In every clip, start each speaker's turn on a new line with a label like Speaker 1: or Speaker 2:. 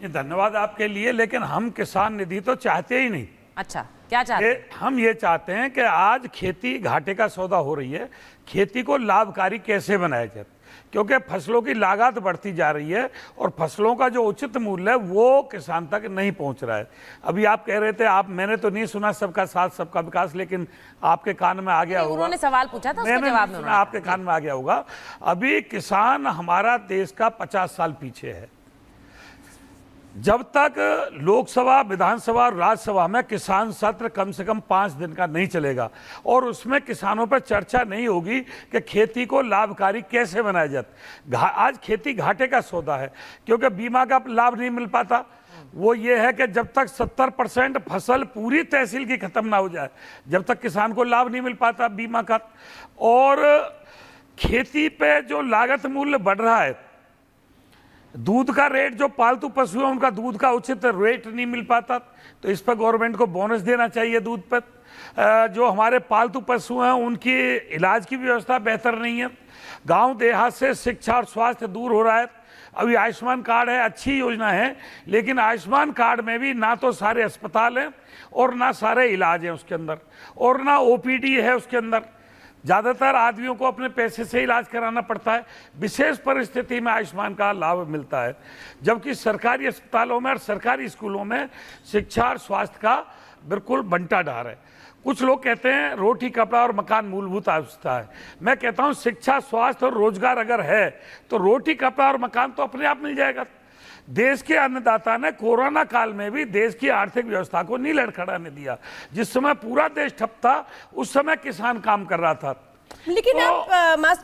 Speaker 1: ये धन्यवाद आपके लिए, लेकिन हम किसान निधि तो चाहते ही नहीं।
Speaker 2: अच्छा, क्या चाहते हैं?
Speaker 1: हम ये चाहते हैं कि आज खेती घाटे का सौदा हो रही है, खेती को लाभकारी कैसे बनाया जाए, क्योंकि फसलों की लागत बढ़ती जा रही है और फसलों का जो उचित मूल्य है वो किसान तक नहीं पहुंच रहा है। अभी आप कह रहे थे, मैंने तो नहीं सुना सबका साथ सबका विकास, लेकिन आपके कान में आ गया होगा।
Speaker 2: उन्होंने सवाल पूछा था, उसका जवाब में
Speaker 1: आपके कान में आ गया होगा। अभी किसान हमारा देश का 50 साल पीछे है। जब तक लोकसभा, विधानसभा और राज्यसभा में किसान सत्र कम से कम 5 दिन का नहीं चलेगा और उसमें किसानों पर चर्चा नहीं होगी कि खेती को लाभकारी कैसे बनाया जाए। आज खेती घाटे का सौदा है, क्योंकि बीमा का लाभ नहीं मिल पाता। वो ये है कि जब तक 70% फसल पूरी तहसील की खत्म ना हो जाए, जब तक किसान को लाभ नहीं मिल पाता बीमा का। और खेती पे जो लागत मूल्य बढ़ रहा है, दूध का रेट, जो पालतू पशु है उनका दूध का उचित रेट नहीं मिल पाता, तो इस पर गवर्नमेंट को बोनस देना चाहिए दूध पर। जो हमारे पालतू पशु हैं उनकी इलाज की व्यवस्था बेहतर नहीं है। गांव देहात से शिक्षा और स्वास्थ्य दूर हो रहा है। अभी आयुष्मान कार्ड है, अच्छी योजना है, लेकिन आयुष्मान कार्ड में भी ना तो सारे अस्पताल हैं और ना सारे इलाज हैं उसके अंदर, और ना ओपीडी है उसके अंदर। ज़्यादातर आदमियों को अपने पैसे से इलाज कराना पड़ता है। विशेष परिस्थिति में आयुष्मान का लाभ मिलता है, जबकि सरकारी अस्पतालों में और सरकारी स्कूलों में शिक्षा और स्वास्थ्य का बिल्कुल बंटा ढार है। कुछ लोग कहते हैं रोटी, कपड़ा और मकान मूलभूत आवश्यकता है। मैं कहता हूं शिक्षा, स्वास्थ्य और रोजगार अगर है तो रोटी, कपड़ा और मकान तो अपने आप मिल जाएगा। देश के अन्नदाता ने कोरोना काल में भी देश की आर्थिक व्यवस्था को नहीं लड़खड़ाने दिया। जिस समय पूरा देश ठप था, उस समय किसान काम कर रहा था।
Speaker 3: लेकिन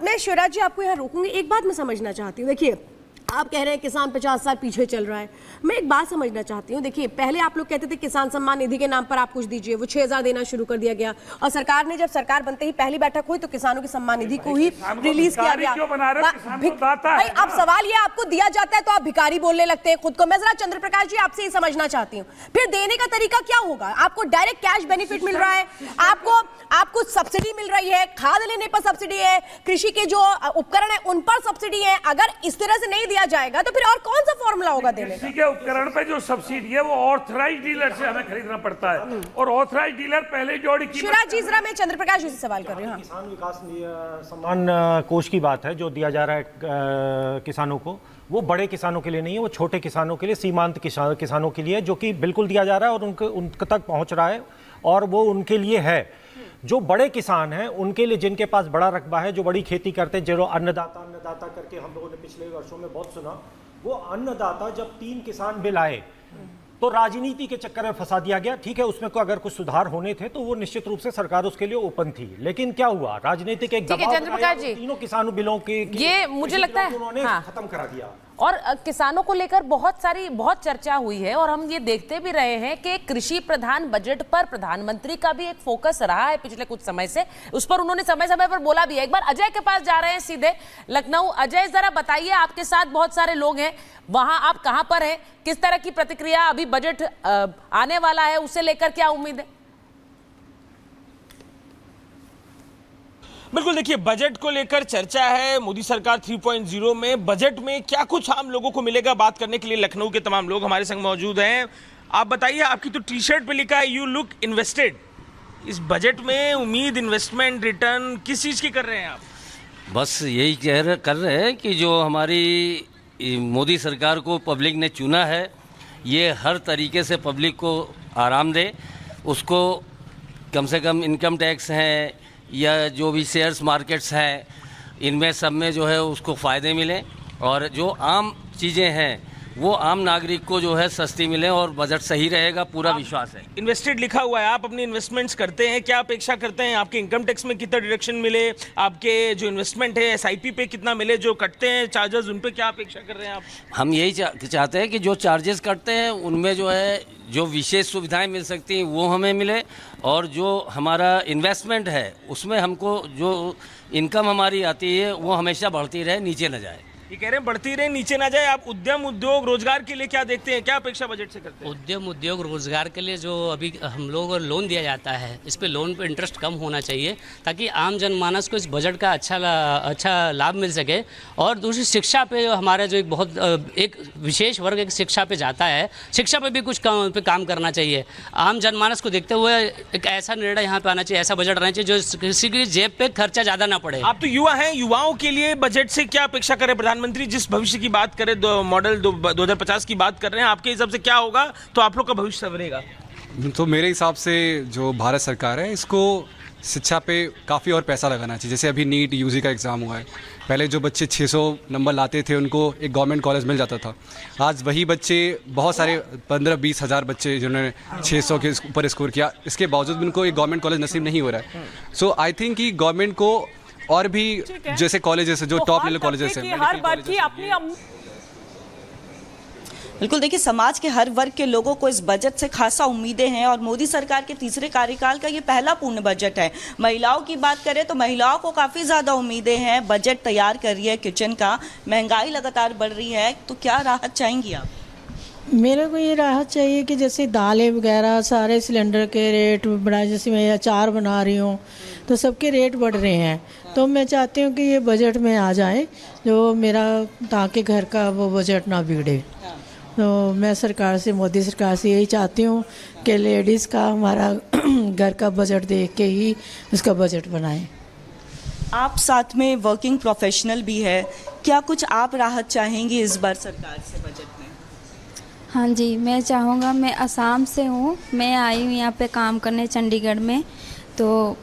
Speaker 3: मैं शिवराज जी आपको यहाँ रोकूंगी। एक बात मैं समझना चाहती हूँ। देखिए, आप कह रहे हैं किसान 50 साल पीछे चल रहा है। मैं एक बात समझना चाहती हूँ। देखिए, पहले आप लोग कहते थे किसान सम्मान निधि के नाम पर आप कुछ दीजिए, वो 6000 देना शुरू कर दिया गया, और सरकार ने जब सरकार बनते ही पहली बैठक हुई तो किसानों की सम्मान निधि को ही रिलीज किया गया। भाई, अब सवाल ये, आपको दिया जाता है तो आप भिखारी बोलने लगते हैं खुद को। मैं जरा चंद्र प्रकाश जी आपसे ये समझना चाहती हूँ, फिर देने का तरीका क्या होगा? आपको डायरेक्ट कैश बेनिफिट मिल रहा है, आपको सब्सिडी मिल रही है, खाद लेने पर सब्सिडी है, कृषि के जो उपकरण है उन पर सब्सिडी है। अगर इस तरह से नहीं दिया जाएगा तो फिर और कौन सा फॉर्मूला होगा देने का?
Speaker 1: कृषि के उपकरण पे जो सब्सिडी है वो ऑथराइज्ड डीलर से हमें खरीदना पड़ता है, और ऑथराइज्ड डीलर पहले जोड़ी की।
Speaker 3: शिवराज जी, जरा मैं चंद्र प्रकाश जी से सवाल कर रही हूँ।
Speaker 4: किसान विकास सम्मान कोष की बात है जो दिया जा रहा है किसानों को, वो बड़े किसानों के लिए नहीं है, वो छोटे किसानों के लिए, सीमांत किसानों के लिए, जो कि बिल्कुल दिया जा रहा है और उनके तक पहुंच रहा है, और वो उनके लिए है। जो बड़े किसान हैं उनके लिए, जिनके पास बड़ा रकबा है, जो बड़ी खेती करते हैं, जो अन्नदाता करके हम लोगों ने पिछले वर्षों में बहुत सुना, वो अन्नदाता जब 3 किसान बिल आए तो राजनीति के चक्कर में फंसा दिया गया। ठीक है, उसमें को अगर कुछ सुधार होने थे तो वो निश्चित रूप से सरकार उसके लिए ओपन थी, लेकिन क्या हुआ, राजनीतिक एक दबाव बनाया, तीनों किसानों बिलों के
Speaker 2: ये मुझे लगता है
Speaker 4: उन्होंने खत्म करा दिया।
Speaker 2: और किसानों को लेकर बहुत चर्चा हुई है, और हम ये देखते भी रहे हैं कि कृषि प्रधान बजट पर प्रधानमंत्री का भी एक फोकस रहा है पिछले कुछ समय से। उस पर उन्होंने समय समय पर बोला भी है। एक बार अजय के पास जा रहे हैं सीधे लखनऊ। अजय, जरा बताइए, आपके साथ बहुत सारे लोग हैं वहां, आप कहां पर हैं, किस तरह की प्रतिक्रिया, अभी बजट आने वाला है, उसे लेकर क्या उम्मीद है?
Speaker 5: बिल्कुल, देखिए, बजट को लेकर चर्चा है। मोदी सरकार 3.0 में बजट में क्या कुछ आम लोगों को मिलेगा, बात करने के लिए लखनऊ के तमाम लोग हमारे संग मौजूद हैं। आप बताइए, आपकी तो टी शर्ट पे लिखा है यू लुक इन्वेस्टेड। इस बजट में उम्मीद, इन्वेस्टमेंट, रिटर्न किस चीज़ की कर रहे हैं आप?
Speaker 6: बस यही कर रहे हैं कि जो हमारी मोदी सरकार को पब्लिक ने चुना है, ये हर तरीके से पब्लिक को आराम दे, उसको कम से कम इनकम टैक्स हैं या जो भी शेयर्स मार्केट्स हैं, इनमें सब में जो है उसको फ़ायदे मिलें, और जो आम चीज़ें हैं वो आम नागरिक को जो है सस्ती मिले, और बजट सही रहेगा, पूरा विश्वास है।
Speaker 5: इन्वेस्टेड लिखा हुआ है, आप अपनी इन्वेस्टमेंट्स करते हैं, क्या अपेक्षा करते हैं? आपके इनकम टैक्स में कितना डिडक्शन मिले, आपके जो इन्वेस्टमेंट है SIP पे कितना मिले, जो कटते हैं चार्जेस उन पे क्या अपेक्षा कर रहे हैं आप?
Speaker 6: हम यही चाहते हैं कि जो चार्जेस कटते हैं उनमें जो है जो विशेष सुविधाएं मिल सकती हैं वो हमें मिले, और जो हमारा इन्वेस्टमेंट है उसमें हमको जो इनकम हमारी आती है वो हमेशा बढ़ती रहे, नीचे न जाए।
Speaker 5: ये कह रहे हैं बढ़ती रहे, नीचे ना जाए। आप उद्यम, उद्योग, रोजगार के लिए क्या देखते हैं, क्या अपेक्षा बजट से करते हैं?
Speaker 7: उद्यम, उद्योग, रोजगार के लिए जो अभी हम लोगों को लोन दिया जाता है, इस पे लोन पे इंटरेस्ट कम होना चाहिए ताकि आम जनमानस को इस बजट का अच्छा लाभ मिल सके। और दूसरी शिक्षा पे हमारा जो एक विशेष वर्ग एक शिक्षा पे जाता है, शिक्षा पे भी कुछ काम करना चाहिए। आम जनमानस को देखते हुए एक ऐसा निर्णय यहाँ पे आना चाहिए, ऐसा बजट रहना चाहिए जो किसी की जेब पे खर्चा ज़्यादा ना पड़े।
Speaker 5: आप तो युवा हैं, युवाओं के लिए बजट से क्या अपेक्षा करें? प्रधानमंत्री जिस भविष्य की बात करें, मॉडल 2050 की बात कर रहे हैं, आपके हिसाब से क्या होगा तो आप लोग का भविष्य संवरेगा?
Speaker 8: तो मेरे हिसाब से जो भारत सरकार है, इसको शिक्षा पे काफ़ी और पैसा लगाना चाहिए। जैसे अभी नीट यूजी का एग्ज़ाम हुआ है, पहले जो बच्चे 600 नंबर लाते थे उनको एक गवर्नमेंट कॉलेज मिल जाता था। आज वही बच्चे, बहुत सारे 15-20 हज़ार बच्चे जिन्होंने 600 के ऊपर स्कोर किया, इसके बावजूद भी उनको एक गवर्नमेंट कॉलेज नसीब नहीं हो रहा है। सो आई थिंक कि गवर्नमेंट को और भी जैसे कॉलेजेस जो टॉप लेवल कॉलेजेस हैं,
Speaker 9: हर वर्ग की अपनी
Speaker 10: बिल्कुल, देखिए समाज के हर वर्ग के लोगों को इस बजट से खासा उम्मीदें हैं और मोदी सरकार के तीसरे कार्यकाल का ये पहला पूर्ण बजट है। महिलाओं की बात करें तो महिलाओं को काफ़ी ज़्यादा उम्मीदें हैं। बजट तैयार कर रही है किचन का, महंगाई लगातार बढ़ रही है, तो क्या राहत चाहेंगी आप?
Speaker 11: मेरे को ये राहत चाहिए कि जैसे दालें वगैरह सारे सिलेंडर के रेट बढ़ाए, जैसे मैं अचार बना रही हूँ तो सबके रेट बढ़ रहे हैं, तो मैं चाहती हूँ कि ये बजट में आ जाए जो मेरा, ताकि घर का वो बजट ना बिगड़े। तो मैं सरकार से, मोदी सरकार से यही चाहती हूँ कि लेडीज़ का हमारा घर का बजट देख के ही उसका बजट बनाएं।
Speaker 10: आप साथ में वर्किंग प्रोफेशनल भी है, क्या कुछ आप राहत चाहेंगी इस बार सरकार से बजट में?
Speaker 12: हाँ जी, मैं चाहूँगा, मैं असम से हूँ, मैं आई हूँ यहाँ पे काम करने चंडीगढ़ में, तो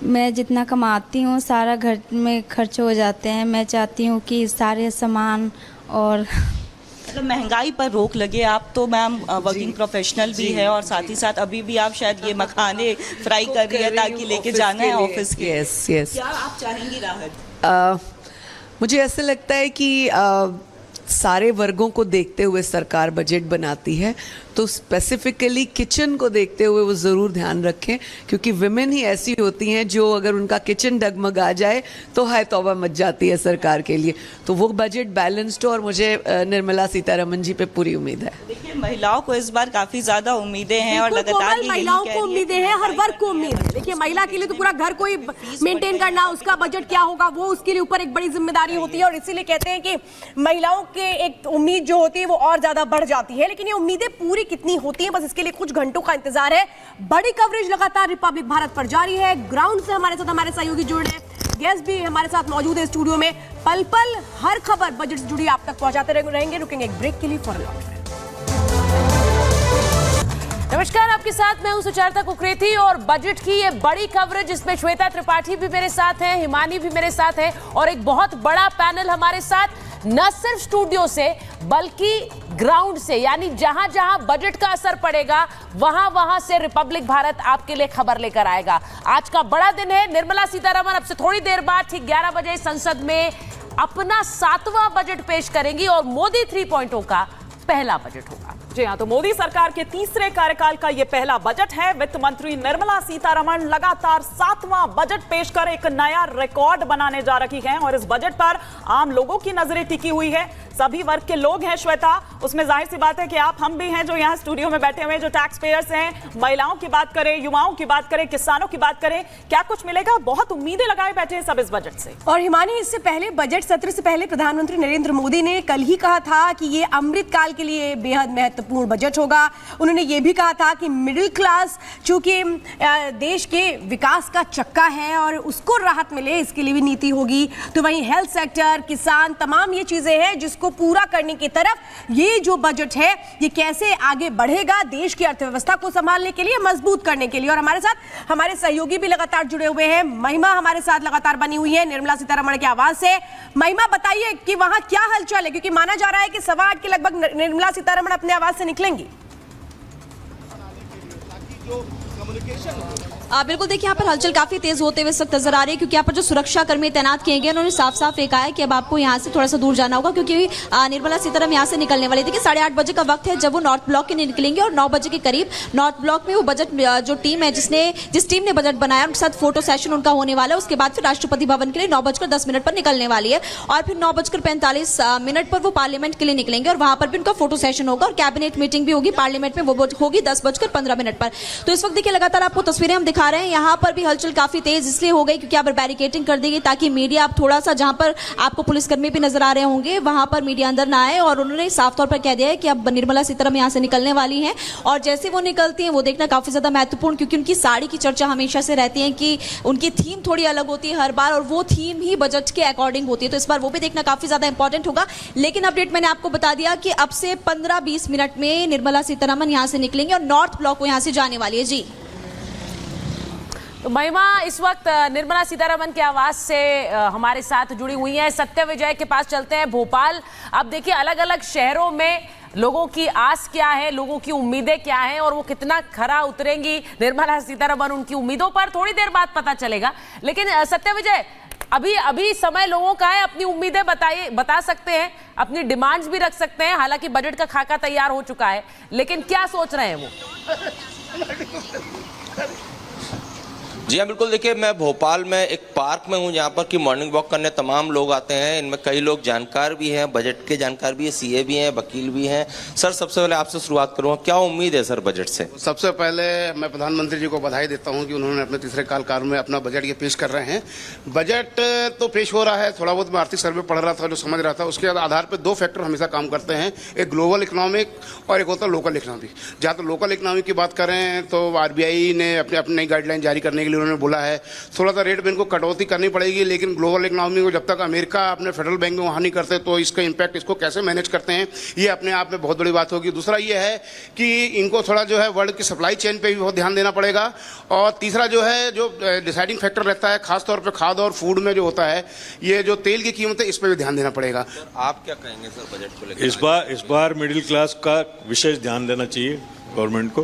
Speaker 12: मैं जितना कमाती हूँ सारा घर में खर्च हो जाते हैं। मैं चाहती हूँ कि सारे सामान और
Speaker 10: मतलब महंगाई पर रोक लगे। आप तो मैम वर्किंग प्रोफेशनल भी है और साथ ही साथ अभी भी आप शायद ये मखाने फ्राई कर रही है ताकि लेके जाना है ऑफिस के।
Speaker 13: यस।
Speaker 10: क्या आप चाहेंगी राहत?
Speaker 13: मुझे ऐसे लगता है कि सारे वर्गों को देखते हुए सरकार बजट बनाती है, तो स्पेसिफिकली किचन को देखते हुए वो ज़रूर ध्यान रखें, क्योंकि विमेन ही ऐसी होती हैं जो अगर उनका किचन डगमगा जाए तो हाय तौबा मच जाती है सरकार के लिए। तो वो बजट बैलेंस्ड हो और मुझे निर्मला सीतारमण जी पे पूरी उम्मीद है।
Speaker 10: देखिए महिलाओं को इस बार काफ़ी ज़्यादा उम्मीदें हैं और लगातार
Speaker 3: महिलाओं को उम्मीदें हैं, हर वर्ग को उम्मीद है। देखिए महिला के लिए तो पूरा घर को ही मेंटेन करना, उसका बजट क्या होगा वो उसके लिए ऊपर एक बड़ी जिम्मेदारी होती है, और इसीलिए कहते हैं कि महिलाओं के एक उम्मीद जो होती है वो और ज्यादा बढ़ जाती है। लेकिन ये उम्मीदें पूरी कितनी होती हैं, बस इसके लिए कुछ घंटों का इंतजार है। बड़ी कवरेज लगातार रिपब्लिक भारत पर जारी है। ग्राउंड से हमारे साथ हमारे सहयोगी जुड़ रहे हैं, गेस्ट भी हमारे साथ मौजूद है स्टूडियो में। पल पल हर खबर बजट से जुड़ी आप तक पहुंचाते रहेंगे। रुकेंगे एक ब्रेक के लिए, फॉर
Speaker 2: नमस्कार, आपके साथ मैं हूं सुचारता कुकरेती और बजट की ये बड़ी कवरेज, इसमें श्वेता त्रिपाठी भी मेरे साथ है, हिमानी भी मेरे साथ है और एक बहुत बड़ा पैनल हमारे साथ, न सिर्फ स्टूडियो से बल्कि ग्राउंड से, यानी जहां जहां बजट का असर पड़ेगा वहां वहां से रिपब्लिक भारत आपके लिए खबर लेकर आएगा। आज का बड़ा दिन है। निर्मला सीतारमण अब से थोड़ी देर बाद ठीक 11 बजे संसद में अपना 7वां बजट पेश करेंगी और मोदी 3.0 का पहला बजट होगा।
Speaker 9: जी हाँ, तो मोदी सरकार के तीसरे कार्यकाल का ये पहला बजट है। वित्त मंत्री निर्मला सीतारमण लगातार 7वां बजट पेश कर एक नया रिकॉर्ड बनाने जा रही हैं और इस बजट पर आम लोगों की नजरें टिकी हुई है। सभी वर्ग के लोग हैं श्वेता, उसमें जाहिर सी बात है कि आप हम भी हैं जो यहाँ स्टूडियो में बैठे हुए हैं, जो टैक्स पेयर्स हैं। महिलाओं की बात करें, युवाओं की बात करें, किसानों की बात करें, क्या कुछ मिलेगा? बहुत उम्मीदें लगाए बैठे हैं सब इस बजट से।
Speaker 3: और हिमानी, इससे पहले बजट सत्र से पहले प्रधानमंत्री नरेंद्र मोदी ने कल ही कहा था कि ये अमृत काल के लिए बेहद महत्वपूर्ण बजट होगा। उन्होंने ये भी कहा था कि मिडिल क्लास चूंकि देश के विकास का चक्का है और उसको राहत मिले, इसके लिए भी नीति होगी। तो वहीं हेल्थ सेक्टर, किसान, तमाम ये चीजें हैं जिसको पूरा करने की तरफ ये जो बजट है ये कैसे आगे बढ़ेगा देश की अर्थव्यवस्था को संभालने के लिए, मजबूत करने के लिए। और हमारे साथ हमारे सहयोगी भी लगातार जुड़े हुए हैं। महिमा हमारे साथ लगातार बनी हुई है निर्मला सीतारमण की आवाज से। महिमा, बताइए कि वहां क्या हलचल है, क्योंकि माना जा रहा है कि 8:15 के लगभग निर्मला सीतारमण अपने आवाज से निकलेंगी।
Speaker 14: बिल्कुल देखिए यहाँ पर हलचल काफी तेज होते हुए इस वक्त नजर आ रही है, क्योंकि यहाँ पर जो सुरक्षा कर्मी तैनात किए गए उन्होंने साफ साफ कहा है कि अब आपको यहाँ से थोड़ा सा दूर जाना होगा, क्योंकि निर्मला सीतारमण यहाँ से निकलने वाली। देखिए 8:30 बजे का वक्त है जब वो नॉर्थ ब्लॉक के लिए निकलेंगे और 9 बजे के करीब नॉर्थ ब्लॉक में वो बजट जो टीम है जिस टीम ने बजट बनाया उनके साथ फोटो सेशन उनका होने वाला है। उसके बाद फिर राष्ट्रपति भवन के लिए 9:10 पर निकलने वाली है और फिर 9:45 पर वो पार्लियामेंट के लिए निकलेंगे और वहां पर भी उनका फोटो सेशन होगा और कैबिनेट मीटिंग भी होगी पार्लियामेंट में, वो होगी 10:15 पर। तो इस वक्त देखिए लगातार आपको तस्वीरें हम दिखा रहे हैं, यहाँ पर भी हलचल काफी तेज इसलिए हो गई क्योंकि यहाँ पर बैरिकेडिंग कर दी गई ताकि मीडिया आप थोड़ा सा, जहां पर आपको पुलिसकर्मी भी नजर आ रहे होंगे वहां पर मीडिया अंदर ना आए। और उन्होंने साफ तौर पर कह दिया है कि अब निर्मला सीतारमण यहाँ से निकलने वाली हैं और जैसे वो निकलती हैं वो देखना काफी ज्यादा महत्वपूर्ण, क्योंकि उनकी साड़ी की चर्चा हमेशा से रहती है कि उनकी थीम थोड़ी अलग होती है हर बार और वो थीम ही बजट के अकॉर्डिंग होती है, तो इस बार वो भी देखना काफी ज्यादा इंपॉर्टेंट होगा। लेकिन अपडेट मैंने आपको बता दिया कि अब से 15-20 मिनट में निर्मला सीतारमण यहाँ से निकलेंगे और नॉर्थ ब्लॉक को यहाँ से जाने वाली है। जी
Speaker 2: तो महिमा इस वक्त निर्मला सीतारमण के आवास से हमारे साथ जुड़ी हुई हैं। सत्य विजय के पास चलते हैं, भोपाल। अब देखिए अलग अलग शहरों में लोगों की आस क्या है, लोगों की उम्मीदें क्या हैं और वो कितना खरा उतरेंगी निर्मला सीतारमण, उनकी उम्मीदों पर थोड़ी देर बाद पता चलेगा। लेकिन सत्य विजय, अभी समय लोगों का है, अपनी उम्मीदें बता सकते हैं, अपनी डिमांड्स भी रख सकते हैं। हालांकि बजट का खाका तैयार हो चुका है, लेकिन क्या सोच रहे हैं वो?
Speaker 15: जी हाँ, बिल्कुल। देखिए, मैं भोपाल में एक पार्क में हूँ जहाँ पर कि मॉर्निंग वॉक करने तमाम लोग आते हैं। इनमें कई लोग जानकार भी हैं, बजट के जानकार भी है, सीए भी हैं, वकील भी हैं। सर, सबसे पहले आपसे शुरुआत करूँगा, क्या उम्मीद है सर बजट से?
Speaker 16: सबसे पहले मैं प्रधानमंत्री जी को बधाई देता हूँ कि उन्होंने अपने तीसरे काल में अपना बजट ये पेश कर रहे हैं। बजट तो पेश हो रहा है, थोड़ा बहुत मैं आर्थिक सर्वे पढ़ रहा था, जो समझ रहा था, उसके आधार पर 2 फैक्टर हमेशा काम करते हैं, एक ग्लोबल इकोनॉमिक और एक होता है लोकल इकोनॉमिक। जहाँ तो लोकल इकोनॉमिक की बात करें तो RBI ने अपनी नई गाइडलाइन जारी करने के लिए उन्होंने बोला है थोड़ा सा रेट में इनको कटौती करनी पड़ेगी, लेकिन ग्लोबल इकोनॉमी को जब तक अमेरिका अपने फेडरल बैंक में वहाँ नहीं करते तो इसका इम्पैक्ट इसको कैसे मैनेज करते हैं, ये अपने आप में बहुत बड़ी बात होगी। दूसरा ये है कि इनको थोड़ा जो है वर्ल्ड की सप्लाई चेन पे भी बहुत ध्यान देना पड़ेगा। और तीसरा जो है, जो डिसाइडिंग फैक्टर रहता है खासतौर पर खाद और फूड में जो होता है, ये जो तेल की कीमत है, इस पर भी ध्यान देना पड़ेगा।
Speaker 15: आप क्या कहेंगे सर बजट को लेकर?
Speaker 17: इस बार मिडिल क्लास का विशेष ध्यान देना चाहिए गवर्नमेंट को,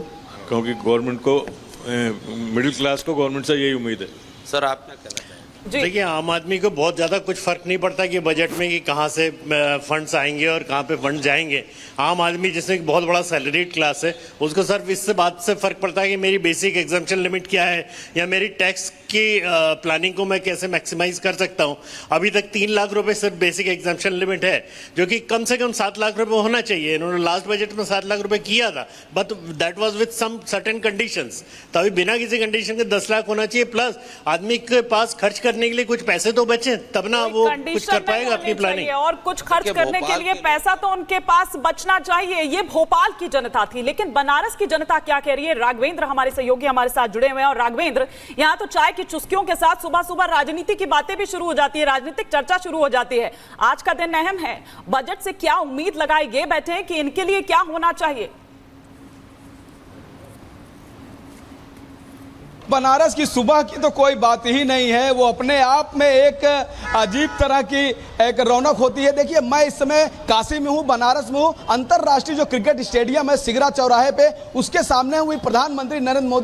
Speaker 17: क्योंकि गवर्नमेंट को, मिडिल क्लास को गवर्नमेंट से यही उम्मीद है।
Speaker 15: सर, आप क्या कहना चाहेंगे?
Speaker 18: देखिए, आम आदमी को बहुत ज़्यादा कुछ फर्क नहीं पड़ता कि बजट में कि कहाँ से फंड्स आएंगे और कहाँ पे फंड जाएंगे। आम आदमी जिसमें बहुत बड़ा सैलरीड क्लास है, उसको सिर्फ इससे बात से फर्क पड़ता है कि मेरी बेसिक एग्जम्पशन लिमिट क्या है या मेरी टैक्स की प्लानिंग को मैं कैसे मैक्सिमाइज कर सकता हूँ। अभी तक 3 लाख रुपए सिर्फ बेसिक एग्जम्पशन लिमिट है, जो कि कम से कम 7 लाख रुपए होना चाहिए। इन्होंने लास्ट बजट में 7 लाख रुपए किया था, but that was with some certain conditions. तो अभी बिना किसी कंडीशन के 10 लाख होना चाहिए, प्लस आदमी के पास खर्च करने के लिए कुछ पैसे तो बचे, तब ना वो कुछ कर पाएगा अपनी प्लानिंग।
Speaker 9: और कुछ खर्च करने के लिए पैसा तो उनके पास बचना चाहिए। ये भोपाल की जनता थी, लेकिन बनारस की जनता क्या कह रही है? राघवेंद्र हमारे सहयोगी हमारे साथ जुड़े हुए हैं। और राघवेंद्र, यहाँ तो चाय की चुस्कियों के साथ सुबह सुबह राजनीति की बातें भी शुरू हो जाती है, राजनीतिक चर्चा शुरू हो जाती है। आज का दिन अहम है, बजट से क्या उम्मीद लगाए ये बैठे हैं कि इनके लिए क्या होना चाहिए?
Speaker 19: बनारस की सुबह की तो कोई बात ही नहीं है, वो अपने आप में एक अजीब तरह की एक रौनक होती है। देखिए, मैं इस समय काशी में हूँ, बनारस में हूँ। अंतर्राष्ट्रीय जो क्रिकेट स्टेडियम है सिगरा चौराहे पे, उसके सामने हुई प्रधानमंत्री नरेंद्र मोदी